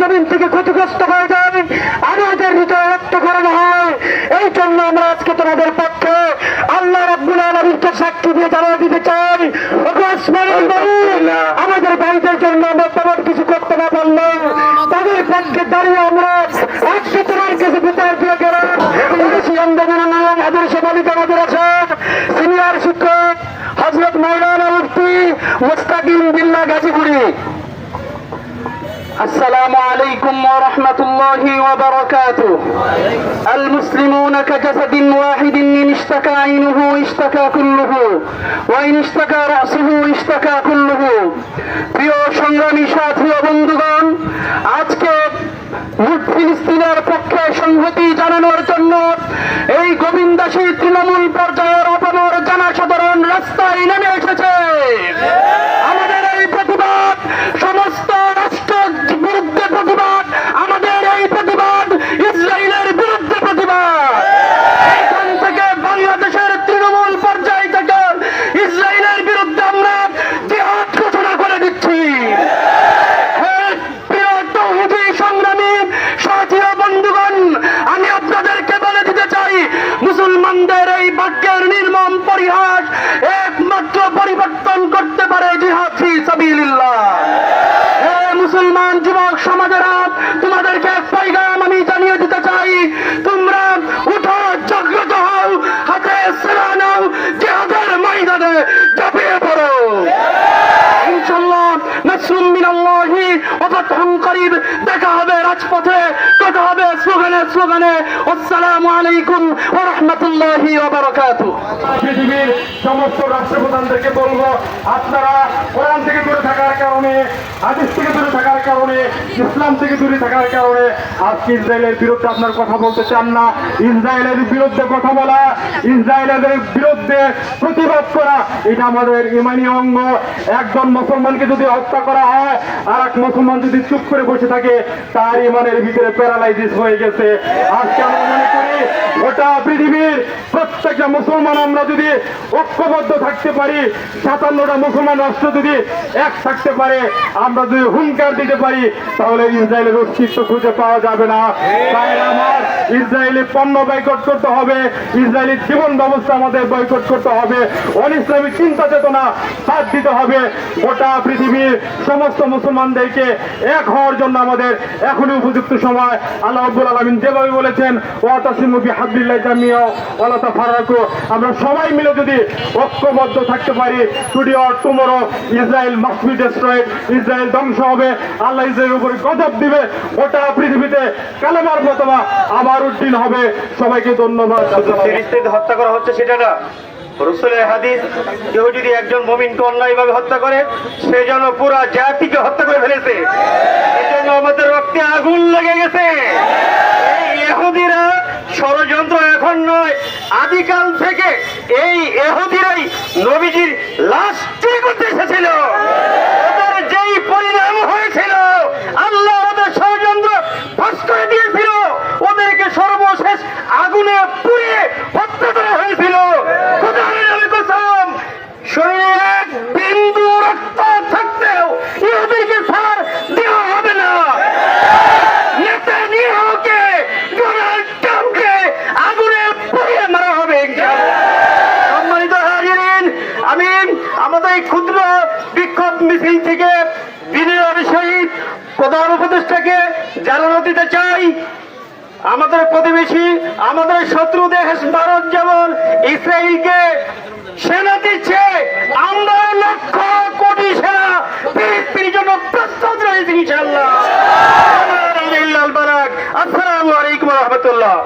জমিন থেকে ক্ষতিগ্রস্ত হয়ে যায়, আমাদের হৃদয় রক্ত করানো হয়। এই জন্য আমরা আজকে তোমাদের পক্ষে আল্লাহ রাব্বুল আলামিনকে সাক্ষী দিয়ে জানিয়ে দিতে চাই, আমাদের ভাইদের জন্য আমরা তেমন কিছু করতে না পারলে তাদের পক্ষে দাঁড়িয়ে আমরা আজকে তোমার কাছে বিচার দিয়ে গেলাম। আদর্শ বালিকা মাদ্রাসার সিনিয়র শিক্ষক হযরত মাওলানা মুফতি মুস্তাকিম বিল্লাহ গাজীপুরি। السلام عليكم ورحمة الله وبركاته. المسلمون كجسد واحد إن اشتكى عينه اشتكى كله وإن اشتكى رأسه اشتكى كله. প্রিয় সংগ্রামী সাথী ও বন্ধুগণ, আজকে ফিলিস্তিনের পক্ষে সংহতি জানানোর জন্য এই গোবিন্দাসী তৃণমূল পর্যায়ের অপর জনসাধারণ রাস্তায় নেমে এসেছে। আমাদের এই প্রতিবাদ সমস্ত রাষ্ট্রের বিরুদ্ধে প্রতিবাদ, আমাদের এই প্রতিবাদ ইসরায়েলের বিরুদ্ধে প্রতিবাদ। এখান থেকে বাংলাদেশের তৃণমূল পর্যায় থেকে ইসরায়েলের বিরুদ্ধে আমরা জিহাদ ঘোষণা করে দিচ্ছি। প্রিয় তৌহিদি সংগ্রামী সাথী ও বন্ধুগণ, আমি আপনাদেরকে বলে দিতে চাই, মুসলমানদের এই ভাগ্যের নির্মম পরিহাস একমাত্র পরিবর্তন করতে পারে জিহাদ ফি সাবিলিল্লাহ। মুসলমান যুবক সমাজেরা, তোমাদেরকে পয়গাম আমি জানিয়ে দিতে চাই, তোমরা উঠো, জাগ্রত হও, হাতে সেনা নাও, জিহাদের ময়দানে ঝাঁপিয়ে পড়ো। ইনশাআল্লাহ নাসরুম মিনাল্লাহি ওয়া ফাতহুন করিব। দেখা হবে রাজপথে, কথা হবে স্লোগানে স্লোগানে। আসসালামু আলাইকুম ওয়া রাহমাতুল্লাহি ওয়া বারাকাতুহু। পৃথিবীর সমস্ত রাষ্ট্রপ্রধানদেরকে বলবো, আপনারা কোরআন থেকে দূরে থাকার কারণে, হাদিস থেকে দূরে থাকার কারণে, ইসলাম থেকে দূরে থাকার কারণে আজকে ইসরায়েলের বিরুদ্ধে আপনার কথা বলতে চান না। ইসরায়েলের বিরুদ্ধে কথা বলা, ইসরায়েলের বিরুদ্ধে প্রতিবাদ করা, এটা আমাদের ইমানি অঙ্গ। একজন মুসলমানকে যদি হত্যা করা হয় আর এক মুসলমান যদি চুপ করে বসে থাকে, তার ইমানের ভিতরে প্যারালাইসিস হয়ে গেছে। আজকে আমরা মনে করি গোটা পৃথিবীর প্রত্যেকটা মুসলমান আমরা যদি ঐক্যবদ্ধ থাকতে পারি, 57টা মুসলমান রাষ্ট্র যদি এক থাকতে পারে, আমরা যদি হুঙ্কার দিতে পারি, তাহলে ইসরায়েলের অস্তিত্ব খুঁজে পাওয়া যাবে না। তাই আমার ইসরায়েলি পণ্য বয়কট করতে হবে, ইসরায়েলি জীবন ব্যবস্থা আমাদের বয়কট করতে হবে, অনিসলামিক চিন্তা চেতনা বাদ দিতে হবে। গোটা পৃথিবীর সমস্ত মুসলমানদেরকে এক হওয়ার জন্য আমাদের এখনই উপযুক্ত সময়। আল্লাহ রাব্বুল আলামিন যেভাবে বলেছেন, ওয়াতাসিমু বিহাবলিল্লাহি জামিআ ওয়া লা তাফাররাকু, আমরা সবাই মিলে যদি ঐক্যবদ্ধ থাকতে পারি, today or tomorrow Israel must be destroyed, Israel ধ্বংস হবে, আল্লাহ ইসরায়েলের উপরে গজব দিবে, গোটা পৃথিবীতে কালেমার মতবা আবার উদ্দিন হবে। সবাইকে ধন্যবাদ। ফিলিস্তিনে হত্যা করা হচ্ছে সেটা না, রাসূলের হাদিস, কেউ যদি একজন মুমিনকে অন্যায়ভাবে হত্যা করে, সে যেন পুরা জাতিকে হত্যা করে ফেলেছে। এজন্য আমাদের রক্তে আগুন লেগে গেছে। এই ইহুদিরা ষড়যন্ত্র এখন নয়, আদিকাল থেকে এই ইহুদিরাই নবীজির লাশ চুরি করতে এসেছিল। ওদের যেই পরিণাম হয়েছিল, আল্লাহ ওদের ষড়যন্ত্র ধ্বংস করে দিয়েছিল, ওদেরকে সর্বশেষ আগুনে পুড়িয়ে হত্যা করা হয়েছিল। শরীরে এক বিন্দু রক্ত থাকতেও ইহুদিকে ছাড় দেওয়া হবে না। নেতানিয়াহুকে, ডোনাল্ড ট্রাম্পকে আগুনে পুড়িয়ে মারা হবে। সম্মানিত হাজিরিন, আমি আমাদের এই ক্ষুদ্র বিক্ষোভ মিছিল থেকে বিনয়ের সহিত প্রধান উপদেষ্টাকে জানানো দিতে চাই, আমাদের প্রতিবেশী, আমাদের শত্রু দেশ ভারত যেমন ইসরায়েলকে সেনা দিচ্ছে, আমরা লক্ষ কোটি সেনা ফিলিস্তিনের জন্য প্রস্তুত রয়েছি ইনশাআল্লাহ। আসসালামু আলাইকুম ওয়া রাহমাতুল্লাহ।